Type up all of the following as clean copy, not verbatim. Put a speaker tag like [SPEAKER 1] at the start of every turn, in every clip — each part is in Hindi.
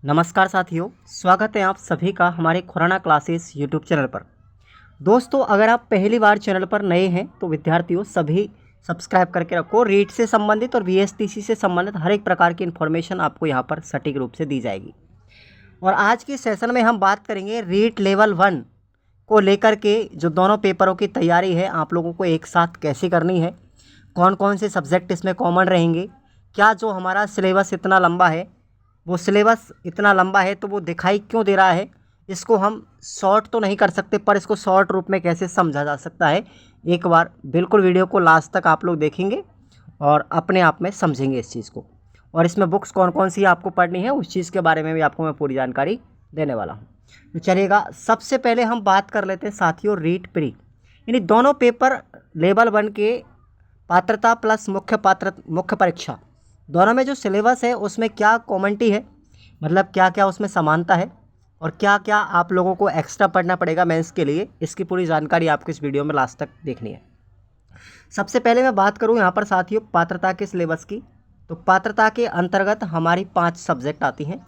[SPEAKER 1] नमस्कार साथियों, स्वागत है आप सभी का हमारे खुराना क्लासेस यूट्यूब चैनल पर। दोस्तों, अगर आप पहली बार चैनल पर नए हैं तो विद्यार्थियों सभी सब्सक्राइब करके रखो। रीट से संबंधित और वीएसटीसी से संबंधित हर एक प्रकार की इन्फॉर्मेशन आपको यहाँ पर सटीक रूप से दी जाएगी। और आज के सेशन में हम बात करेंगे रीट लेवल 1 को लेकर के जो दोनों पेपरों की तैयारी है आप लोगों को एक साथ कैसे करनी है, कौन कौन से सब्जेक्ट इसमें कॉमन रहेंगे, क्या जो हमारा सिलेबस इतना लंबा है वो सिलेबस इतना लंबा है तो वो दिखाई क्यों दे रहा है, इसको हम शॉर्ट तो नहीं कर सकते पर इसको शॉर्ट रूप में कैसे समझा जा सकता है। एक बार बिल्कुल वीडियो को लास्ट तक आप लोग देखेंगे और अपने आप में समझेंगे इस चीज़ को। और इसमें बुक्स कौन कौन सी आपको पढ़नी है उस चीज़ के बारे में भी आपको मैं पूरी जानकारी देने वाला हूँ। तो चलिएगा, सबसे पहले हम बात कर लेते हैं साथियों रीट प्री, यानी दोनों पेपर लेवल 1 के पात्रता प्लस मुख्य परीक्षा दोनों में जो सिलेबस है उसमें क्या कॉमनिटी है, मतलब क्या क्या उसमें समानता है और क्या क्या आप लोगों को एक्स्ट्रा पढ़ना पड़ेगा मेंस के लिए, इसकी पूरी जानकारी आपको इस वीडियो में लास्ट तक देखनी है। सबसे पहले मैं बात करूं यहाँ पर साथियों पात्रता के सिलेबस की, तो पात्रता के अंतर्गत हमारी 5 सब्जेक्ट आती हैं।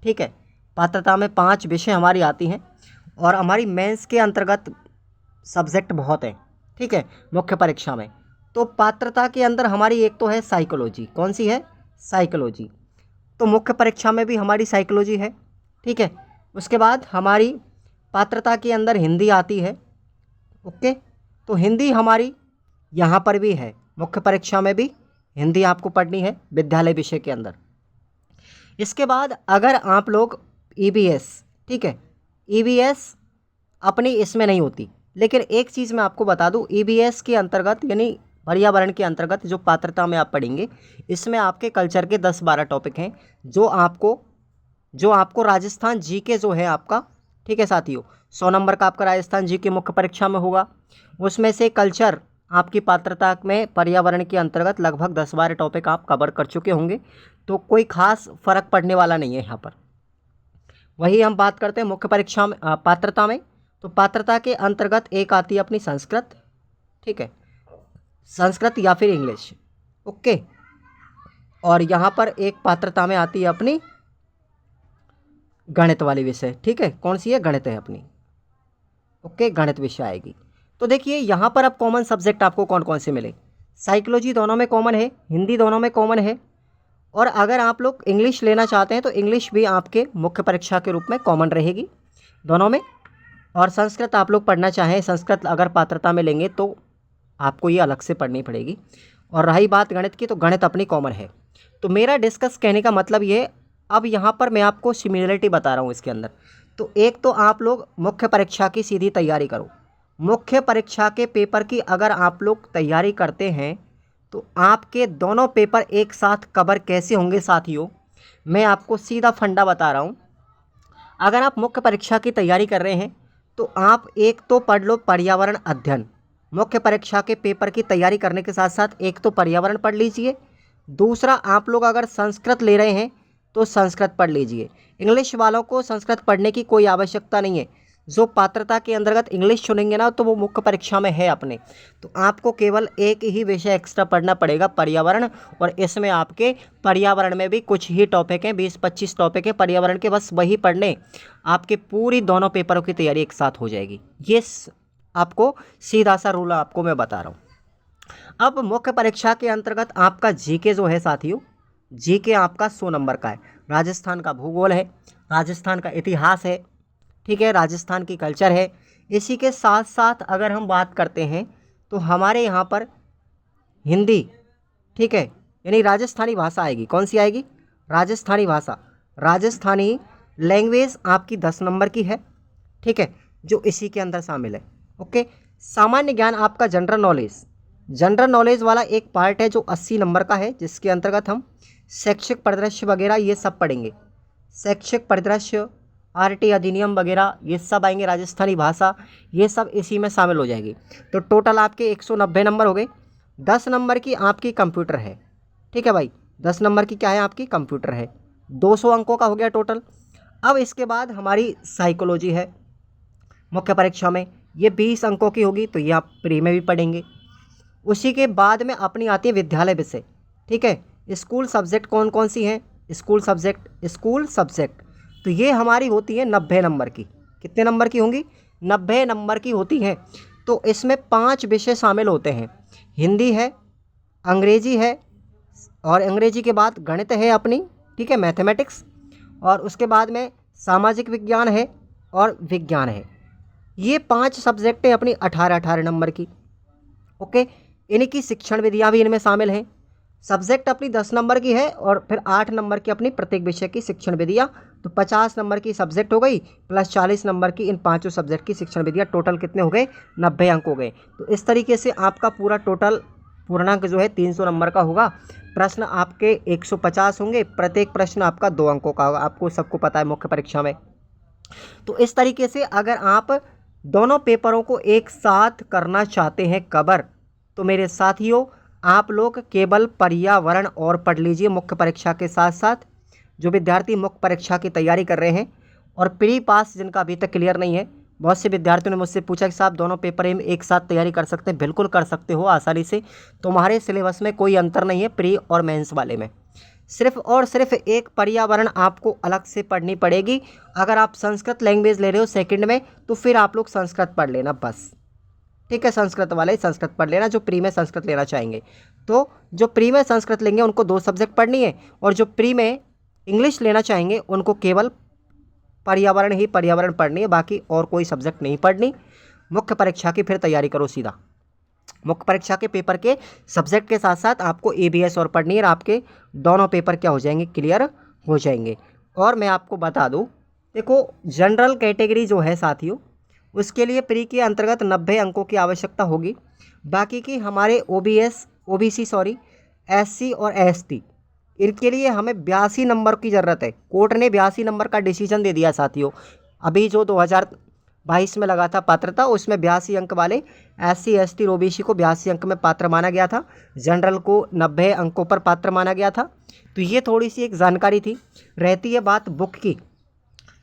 [SPEAKER 1] ठीक है, पात्रता में 5 विषय हमारी आती हैं और हमारी मेंस के अंतर्गत सब्जेक्ट बहुत हैं। ठीक है, मुख्य परीक्षा में तो पात्रता के अंदर हमारी एक तो है साइकोलॉजी, कौन सी है, साइकोलॉजी, तो मुख्य परीक्षा में भी हमारी साइकोलॉजी है। ठीक है, उसके बाद हमारी पात्रता के अंदर हिंदी आती है। ओके, तो हिंदी हमारी यहाँ पर भी है, मुख्य परीक्षा में भी हिंदी आपको पढ़नी है विद्यालय विषय के अंदर। इसके बाद अगर आप लोग ईवीएस, ठीक है, ईवीएस अपनी इसमें नहीं होती, लेकिन एक चीज़ मैं आपको बता दूं, ईवीएस के अंतर्गत यानी पर्यावरण के अंतर्गत जो पात्रता में आप पढ़ेंगे इसमें आपके कल्चर के 10-12 टॉपिक हैं जो आपको राजस्थान जीके जो है आपका, ठीक है साथियों, 100 नंबर का आपका राजस्थान जीके मुख्य परीक्षा में होगा। उसमें से कल्चर आपकी पात्रता में पर्यावरण के अंतर्गत लगभग 10-12 टॉपिक आप कवर कर चुके होंगे, तो कोई खास फर्क पड़ने वाला नहीं है यहाँ पर। वही हम बात करते हैं मुख्य परीक्षा में पात्रता में, तो पात्रता के अंतर्गत एक आती है अपनी संस्कृत, ठीक है, संस्कृत या फिर इंग्लिश। ओके, और यहाँ पर एक पात्रता में आती है अपनी गणित वाली विषय। ठीक है, कौन सी है, गणित है अपनी। ओके, गणित विषय आएगी। तो देखिए यहाँ पर अब कॉमन सब्जेक्ट आपको कौन कौन से मिले, साइकोलॉजी दोनों में कॉमन है, हिंदी दोनों में कॉमन है, और अगर आप लोग इंग्लिश लेना चाहते हैं तो इंग्लिश भी आपके मुख्य परीक्षा के रूप में कॉमन रहेगी दोनों में। और संस्कृत आप लोग पढ़ना चाहें, संस्कृत अगर पात्रता में लेंगे तो आपको ये अलग से पढ़नी पड़ेगी। और रही बात गणित की, तो गणित अपनी कॉमन है। तो मेरा डिस्कस कहने का मतलब ये, अब यहाँ पर मैं आपको सिमिलरिटी बता रहा हूँ इसके अंदर। तो एक तो आप लोग मुख्य परीक्षा की सीधी तैयारी करो, मुख्य परीक्षा के पेपर की अगर आप लोग तैयारी करते हैं तो आपके दोनों पेपर एक साथ कवर कैसे होंगे साथियों, मैं आपको सीधा फंडा बता रहा हूँ। अगर आप मुख्य परीक्षा की तैयारी कर रहे हैं तो आप एक तो पढ़ लो पर्यावरण अध्ययन, मुख्य परीक्षा के पेपर की तैयारी करने के साथ साथ एक तो पर्यावरण पढ़ लीजिए, दूसरा आप लोग अगर संस्कृत ले रहे हैं तो संस्कृत पढ़ लीजिए। इंग्लिश वालों को संस्कृत पढ़ने की कोई आवश्यकता नहीं है, जो पात्रता के अंतर्गत इंग्लिश चुनेंगे ना तो वो मुख्य परीक्षा में है अपने, तो आपको केवल एक ही विषय एक्स्ट्रा पढ़ना पड़ेगा, पर्यावरण। और इसमें आपके पर्यावरण में भी कुछ ही टॉपिक हैं, 20-25 टॉपिक हैं पर्यावरण के, बस वही पढ़ने आपके पूरी दोनों पेपरों की तैयारी एक साथ हो जाएगी। ये आपको सीधा सा रूल आपको मैं बता रहा हूँ। अब मुख्य परीक्षा के अंतर्गत आपका जीके जो है साथियों, जीके आपका 100 नंबर का है, राजस्थान का भूगोल है, राजस्थान का इतिहास है, ठीक है, राजस्थान की कल्चर है। इसी के साथ साथ अगर हम बात करते हैं तो हमारे यहाँ पर हिंदी, ठीक है, यानी राजस्थानी भाषा आएगी, कौन सी आएगी, राजस्थानी भाषा, राजस्थानी लैंग्वेज आपकी 10 नंबर की है, ठीक है, जो इसी के अंदर शामिल है। ओके, सामान्य ज्ञान आपका जनरल नॉलेज वाला एक पार्ट है जो 80 नंबर का है, जिसके अंतर्गत हम शैक्षिक परिदृश्य वगैरह ये सब पढ़ेंगे, शैक्षिक परिदृश्य, आरटी अधिनियम वगैरह ये सब आएंगे, राजस्थानी भाषा ये सब इसी में शामिल हो जाएगी। तो टोटल आपके 190 नंबर हो गए। 10 नंबर की आपकी कंप्यूटर है, ठीक है भाई, 10 नंबर की क्या है आपकी कंप्यूटर है, 200 अंकों का हो गया टोटल। अब इसके बाद हमारी साइकोलॉजी है मुख्य परीक्षा में, ये 20 अंकों की होगी, तो ये आप प्री में भी पढ़ेंगे। उसी के बाद में अपनी आती है विद्यालय विषय, ठीक है, स्कूल सब्जेक्ट कौन कौन सी हैं, स्कूल सब्जेक्ट तो ये हमारी होती है 90 नंबर की। कितने नंबर की होंगी? 90 नंबर की होती हैं। तो इसमें 5 विषय शामिल होते हैं, हिंदी है, अंग्रेजी है, और अंग्रेजी के बाद गणित है अपनी, ठीक है, मैथमेटिक्स, और उसके बाद में सामाजिक विज्ञान है और विज्ञान है। ये 5 सब्जेक्ट हैं अपनी 18-18 नंबर की। ओके, इनकी शिक्षण विधियाँ भी इनमें शामिल हैं। सब्जेक्ट अपनी 10 नंबर की है और फिर 8 नंबर की अपनी प्रत्येक विषय की शिक्षण विधियाँ। तो 50 नंबर की सब्जेक्ट हो गई प्लस 40 नंबर की इन 5 सब्जेक्ट की शिक्षण विधियाँ, टोटल कितने हो गए? 90 अंक हो गए। तो इस तरीके से आपका पूरा टोटल पूर्णांक जो है 300 नंबर का होगा। प्रश्न आपके 150 होंगे, प्रत्येक प्रश्न आपका 2 अंकों का होगा, आपको सबको पता है मुख्य परीक्षा में। तो इस तरीके से अगर आप दोनों पेपरों को एक साथ करना चाहते हैं कवर, तो मेरे साथियों आप लोग केवल पर्यावरण और पढ़ लीजिए मुख्य परीक्षा के साथ साथ। जो विद्यार्थी मुख्य परीक्षा की तैयारी कर रहे हैं और प्री पास जिनका अभी तक क्लियर नहीं है, बहुत से विद्यार्थियों ने मुझसे पूछा कि साहब दोनों पेपर में एक साथ तैयारी कर सकते हैं? बिल्कुल कर सकते हो आसानी से। तुम्हारे सिलेबस में कोई अंतर नहीं है प्री और मेंस वाले में। सिर्फ और सिर्फ एक पर्यावरण आपको अलग से पढ़नी पड़ेगी। अगर आप संस्कृत लैंग्वेज ले रहे हो सेकंड में, तो फिर आप लोग संस्कृत पढ़ लेना बस, ठीक है। संस्कृत वाले संस्कृत पढ़ लेना जो प्री में संस्कृत लेना चाहेंगे। तो जो प्री में संस्कृत लेंगे उनको 2 सब्जेक्ट पढ़नी है, और जो प्री में इंग्लिश लेना चाहेंगे उनको केवल पर्यावरण ही पर्यावरण पढ़नी है, बाकी और कोई सब्जेक्ट नहीं पढ़नी। मुख्य परीक्षा की फिर तैयारी करो सीधा। मुख्य परीक्षा के पेपर के सब्जेक्ट के साथ साथ आपको EVS और पढ़नी है, और आपके दोनों पेपर क्या हो जाएंगे? क्लियर हो जाएंगे। और मैं आपको बता दूं, देखो जनरल कैटेगरी जो है साथियों, उसके लिए प्री के अंतर्गत 90 अंकों की आवश्यकता होगी। बाकी की हमारे OBC SC और ST, इनके लिए हमें 82 नंबर की ज़रूरत है। कोर्ट ने 82 नंबर का डिसीजन दे दिया साथियों। अभी जो 2022 में लगा था पात्रता, उसमें 82 अंक वाले SC ST और OBC को 82 अंक में पात्र माना गया था, जनरल को 90 अंकों पर पात्र माना गया था। तो ये थोड़ी सी एक जानकारी थी। रहती है बात बुक की,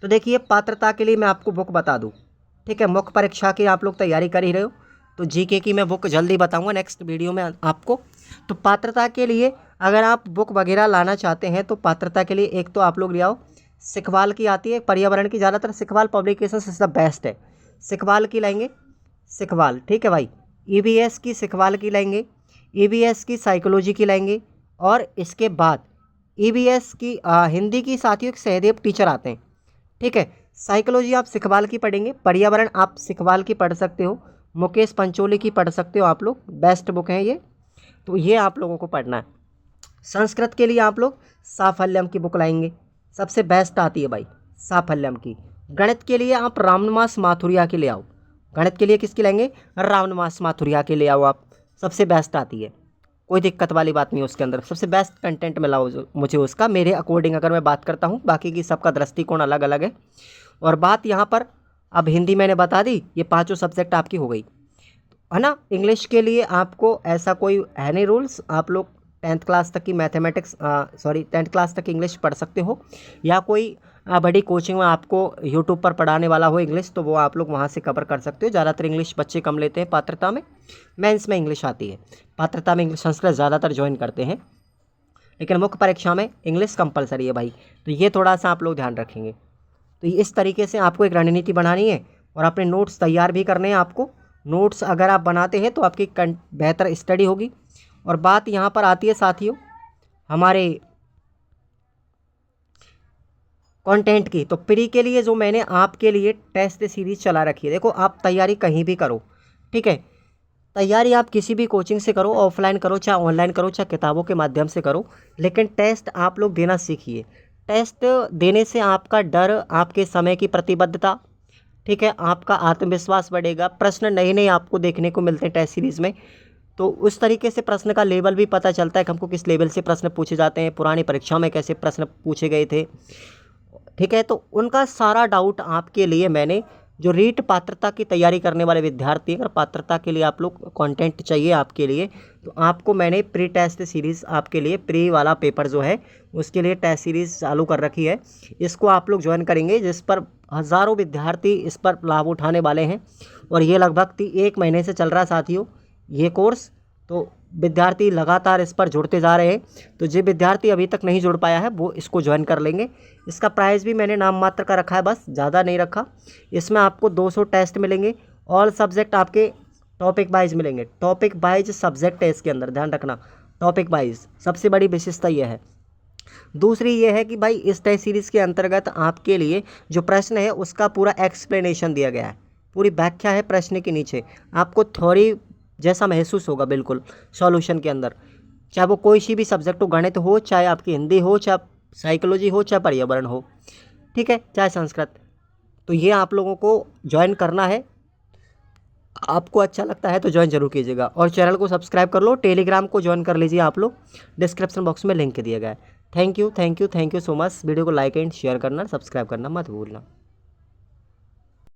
[SPEAKER 1] तो देखिए पात्रता के लिए मैं आपको बुक बता दूँ, ठीक है। मुख्य परीक्षा की आप लोग तैयारी कर ही रहे हो, तो GK की मैं बुक जल्दी बताऊंगा नेक्स्ट वीडियो में आपको। तो पात्रता के लिए अगर आप बुक वगैरह लाना चाहते हैं, तो पात्रता के लिए एक तो आप लोग ले आओ, सिखवाल की आती है पर्यावरण की, ज़्यादातर Sikhwal publication is the best है। सिखवाल की लाएंगे, सिखवाल, ठीक है भाई। EVS की सिखवाल की लाएंगे, EVS की साइकोलॉजी की लाएंगे, और इसके बाद EVS की हिंदी की साथियों एक सहदेव टीचर आते हैं, ठीक है। साइकोलॉजी आप सिखवाल की पढ़ेंगे, पर्यावरण आप सिखवाल की पढ़ सकते हो, मुकेश पंचोली की पढ़ सकते हो आप लोग, बेस्ट बुक हैं ये, तो ये आप लोगों को पढ़ना है। संस्कृत के लिए आप लोग साफल्यम की बुक लाएंगे, सबसे बेस्ट आती है भाई साफल्यम की। गणित के लिए आप रामनिवास माथुरिया की ले आओ, गणित के लिए किसकी लाएंगे? रामनिवास माथुरिया की ले आओ आप, सबसे बेस्ट आती है, कोई दिक्कत वाली बात नहीं है उसके अंदर, सबसे बेस्ट कंटेंट मिला मुझे उसका, मेरे अकॉर्डिंग अगर मैं बात करता हूँ, बाकी की सबका दृष्टिकोण अलग अलग है। और बात यहाँ पर अब हिंदी मैंने बता दी, ये 5 सब्जेक्ट आपकी हो गई, है ना। इंग्लिश के लिए आपको ऐसा कोई है नहीं रूल्स, आप लोग 10th क्लास तक की मैथमेटिक्स 10th क्लास तक इंग्लिश पढ़ सकते हो, या कोई बड़ी कोचिंग में आपको यूट्यूब पर पढ़ाने वाला हो इंग्लिश, तो वो आप लोग वहाँ से कवर कर सकते हो। ज़्यादातर इंग्लिश बच्चे कम लेते हैं पात्रता में, मेंस में इंग्लिश आती है, पात्रता में इंग्लिश संस्कृत ज़्यादातर ज्वाइन करते हैं, लेकिन मुख्य परीक्षा में इंग्लिश कंपलसरी है भाई। तो ये थोड़ा सा आप लोग ध्यान रखेंगे। तो इस तरीके से आपको एक रणनीति बनानी है, और अपने नोट्स तैयार भी करने हैं आपको। नोट्स अगर आप बनाते हैं तो आपकी बेहतर स्टडी होगी। और बात यहाँ पर आती है साथियों हमारे कंटेंट की, तो प्री के लिए जो मैंने आपके लिए टेस्ट सीरीज़ चला रखी है, देखो आप तैयारी कहीं भी करो, ठीक है। तैयारी आप किसी भी कोचिंग से करो, ऑफलाइन करो चाहे ऑनलाइन करो चाहे किताबों के माध्यम से करो, लेकिन टेस्ट आप लोग देना सीखिए। टेस्ट देने से आपका डर, आपके समय की प्रतिबद्धता, ठीक है, आपका आत्मविश्वास बढ़ेगा। प्रश्न नए नए आपको देखने को मिलते हैं टेस्ट सीरीज़ में, तो उस तरीके से प्रश्न का लेवल भी पता चलता है कि हमको किस लेवल से प्रश्न पूछे जाते हैं, पुरानी परीक्षा में कैसे प्रश्न पूछे गए थे, ठीक है। तो उनका सारा डाउट आपके लिए मैंने जो रीट पात्रता की तैयारी करने वाले विद्यार्थी, अगर पात्रता के लिए आप लोग कंटेंट चाहिए आपके लिए, तो आपको मैंने प्री टेस्ट सीरीज़ आपके लिए प्री वाला पेपर जो है उसके लिए टेस्ट सीरीज़ चालू कर रखी है। इसको आप लोग ज्वाइन करेंगे, जिस पर हज़ारों विद्यार्थी इस पर लाभ उठाने वाले हैं, और ये लगभग 1 महीने से चल रहा है साथियों ये कोर्स। तो विद्यार्थी लगातार इस पर जुड़ते जा रहे हैं। तो जो विद्यार्थी अभी तक नहीं जुड़ पाया है वो इसको ज्वाइन कर लेंगे। इसका प्राइस भी मैंने नाम मात्र का रखा है, बस ज़्यादा नहीं रखा। इसमें आपको 200 टेस्ट मिलेंगे। ऑल सब्जेक्ट आपके टॉपिक वाइज मिलेंगे। टॉपिक वाइज सब्जेक्ट है इसके अंदर, ध्यान रखना, टॉपिक वाइज सबसे बड़ी विशेषता यह है। दूसरी ये है कि भाई इस टेस्ट सीरीज़ के अंतर्गत आपके लिए जो प्रश्न है उसका पूरा एक्सप्लेनेशन दिया गया है, पूरी व्याख्या है प्रश्न के नीचे। आपको थ्योरी जैसा महसूस होगा बिल्कुल सॉल्यूशन के अंदर, चाहे वो कोई सी भी सब्जेक्ट हो, गणित हो, चाहे आपकी हिंदी हो, चाहे साइकोलॉजी हो, चाहे पर्यावरण हो, ठीक है, चाहे संस्कृत। तो ये आप लोगों को ज्वाइन करना है। आपको अच्छा लगता है तो ज्वाइन जरूर कीजिएगा और चैनल को सब्सक्राइब कर लो। टेलीग्राम को ज्वाइन कर लीजिए आप लोग, डिस्क्रिप्शन बॉक्स में लिंक दिया गया है। Thank you so much. Video को लाइक एंड शेयर करना, सब्सक्राइब करना मत भूलना।